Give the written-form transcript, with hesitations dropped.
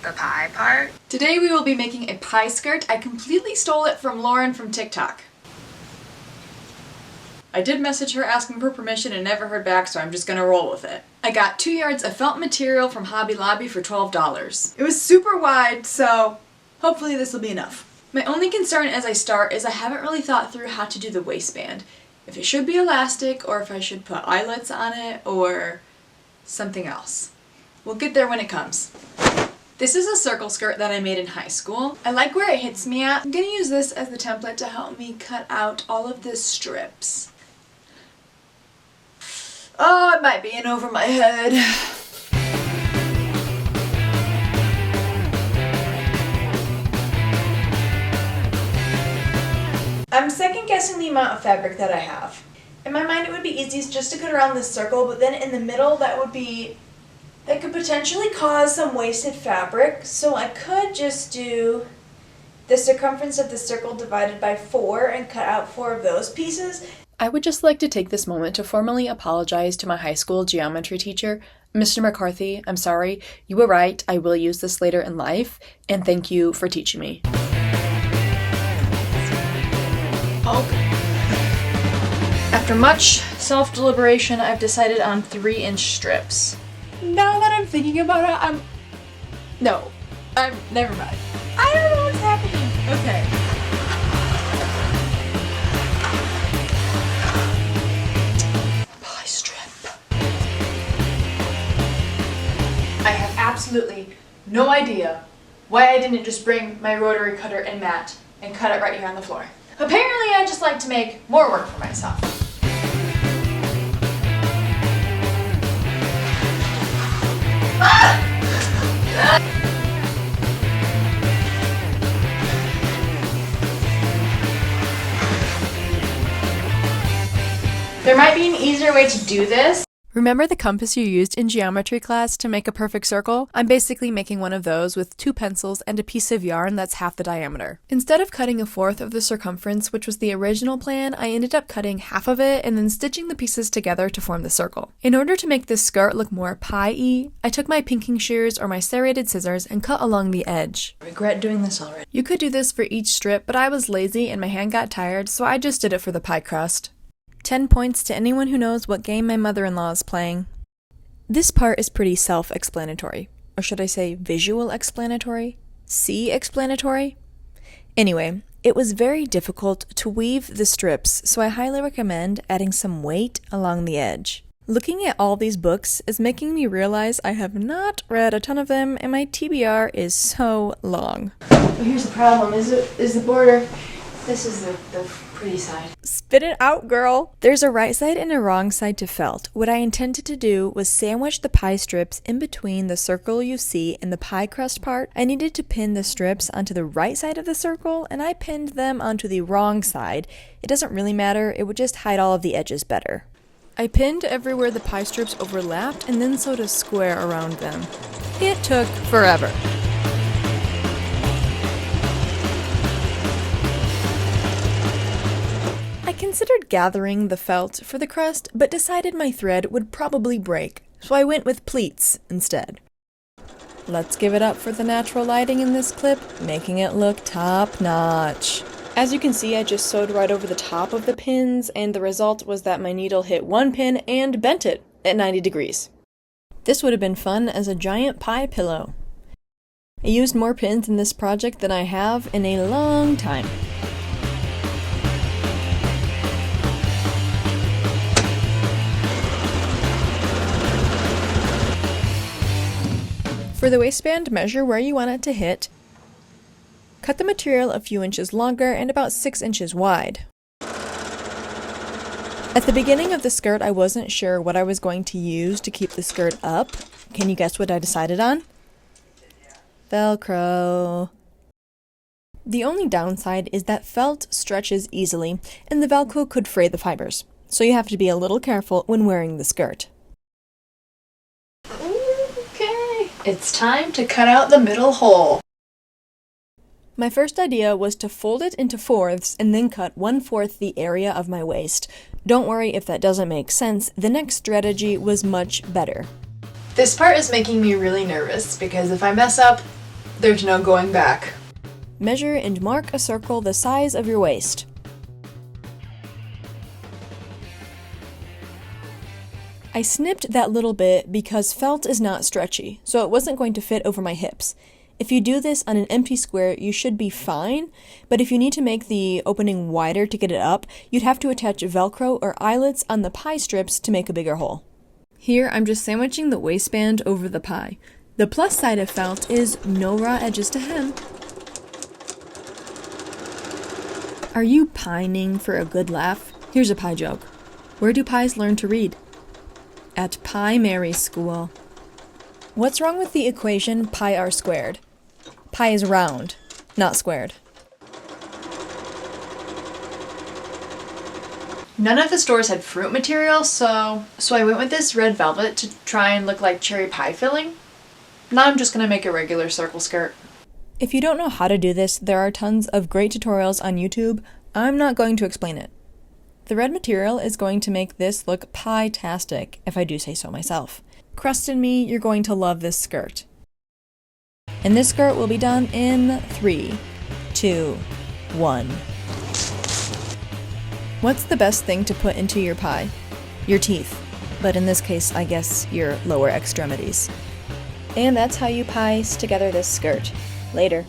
the pie part. Today we will be making a pie skirt. I completely stole it from Lauren from TikTok. I did message her asking for permission and never heard back, so I'm just gonna roll with it. I got 2 yards of felt material from Hobby Lobby for $12. It was super wide, so hopefully this will be enough. My only concern as I start is I haven't really thought through how to do the waistband. If it should be elastic, or if I should put eyelets on it, or something else. We'll get there when it comes. This is a circle skirt that I made in high school. I like where it hits me at. I'm gonna use this as the template to help me cut out all of the strips. Oh, it might be in over my head. I'm second guessing the amount of fabric that I have. In my mind it would be easiest just to cut around this circle, but then in the middle that could potentially cause some wasted fabric, so I could just do the circumference of the circle divided by 4 and cut out 4 of those pieces. I would just like to take this moment to formally apologize to my high school geometry teacher. Mr. McCarthy, I'm sorry. You were right. I will use this later in life, and thank you for teaching me. Okay. After much self-deliberation, I've decided on 3-inch strips. Now that I'm thinking about it, never mind. I don't know what's happening. Okay. Pie strip. I have absolutely no idea why I didn't just bring my rotary cutter and mat and cut it right here on the floor. Apparently I just like to make more work for myself. There might be an easier way to do this. Remember the compass you used in geometry class to make a perfect circle? I'm basically making one of those with 2 pencils and a piece of yarn that's half the diameter. Instead of cutting 1/4 of the circumference, which was the original plan, I ended up cutting half of it and then stitching the pieces together to form the circle. In order to make this skirt look more pie-y, I took my pinking shears or my serrated scissors and cut along the edge. I regret doing this already. You could do this for each strip, but I was lazy and my hand got tired, so I just did it for the pie crust. 10 points to anyone who knows what game my mother-in-law is playing. This part is pretty self-explanatory. Or should I say visual-explanatory? See-explanatory? Anyway, it was very difficult to weave the strips, so I highly recommend adding some weight along the edge. Looking at all these books is making me realize I have not read a ton of them, and my TBR is so long. But here's the problem, is the border. This is the pretty side. Spit it out, girl! There's a right side and a wrong side to felt. What I intended to do was sandwich the pie strips in between the circle you see and the pie crust part. I needed to pin the strips onto the right side of the circle, and I pinned them onto the wrong side. It doesn't really matter, it would just hide all of the edges better. I pinned everywhere the pie strips overlapped and then sewed a square around them. It took forever. I considered gathering the felt for the crust, but decided my thread would probably break, so I went with pleats instead. Let's give it up for the natural lighting in this clip, making it look top-notch. As you can see, I just sewed right over the top of the pins, and the result was that my needle hit one pin and bent it at 90 degrees. This would have been fun as a giant pie pillow. I used more pins in this project than I have in a long time. For the waistband, measure where you want it to hit. Cut the material a few inches longer and about 6 inches wide. At the beginning of the skirt, I wasn't sure what I was going to use to keep the skirt up. Can you guess what I decided on? Velcro. The only downside is that felt stretches easily, and the Velcro could fray the fibers, so you have to be a little careful when wearing the skirt. It's time to cut out the middle hole. My first idea was to fold it into 4ths and then cut 1/4 the area of my waist. Don't worry if that doesn't make sense, the next strategy was much better. This part is making me really nervous because if I mess up, There's no going back. Measure and mark a circle the size of your waist. I snipped that little bit because felt is not stretchy, so it wasn't going to fit over my hips. If you do this on an empty square, you should be fine, but if you need to make the opening wider to get it up, you'd have to attach Velcro or eyelets on the pie strips to make a bigger hole. Here, I'm just sandwiching the waistband over the pie. The plus side of felt is no raw edges to hem. Are you pining for a good laugh? Here's a pie joke. Where do pies learn to read? At Pie Mary School. What's wrong with the equation pi r squared? Pi is round, not squared. None of the stores had fruit material, so I went with this red velvet to try and look like cherry pie filling. Now I'm just gonna make a regular circle skirt. If you don't know how to do this, there are tons of great tutorials on YouTube. I'm not going to explain it. The red material is going to make this look pie-tastic, if I do say so myself. Crust and me, you're going to love this skirt. And this skirt will be done in 3, 2, 1. What's the best thing to put into your pie? Your teeth. But in this case, I guess your lower extremities. And that's how you piece together this skirt. Later.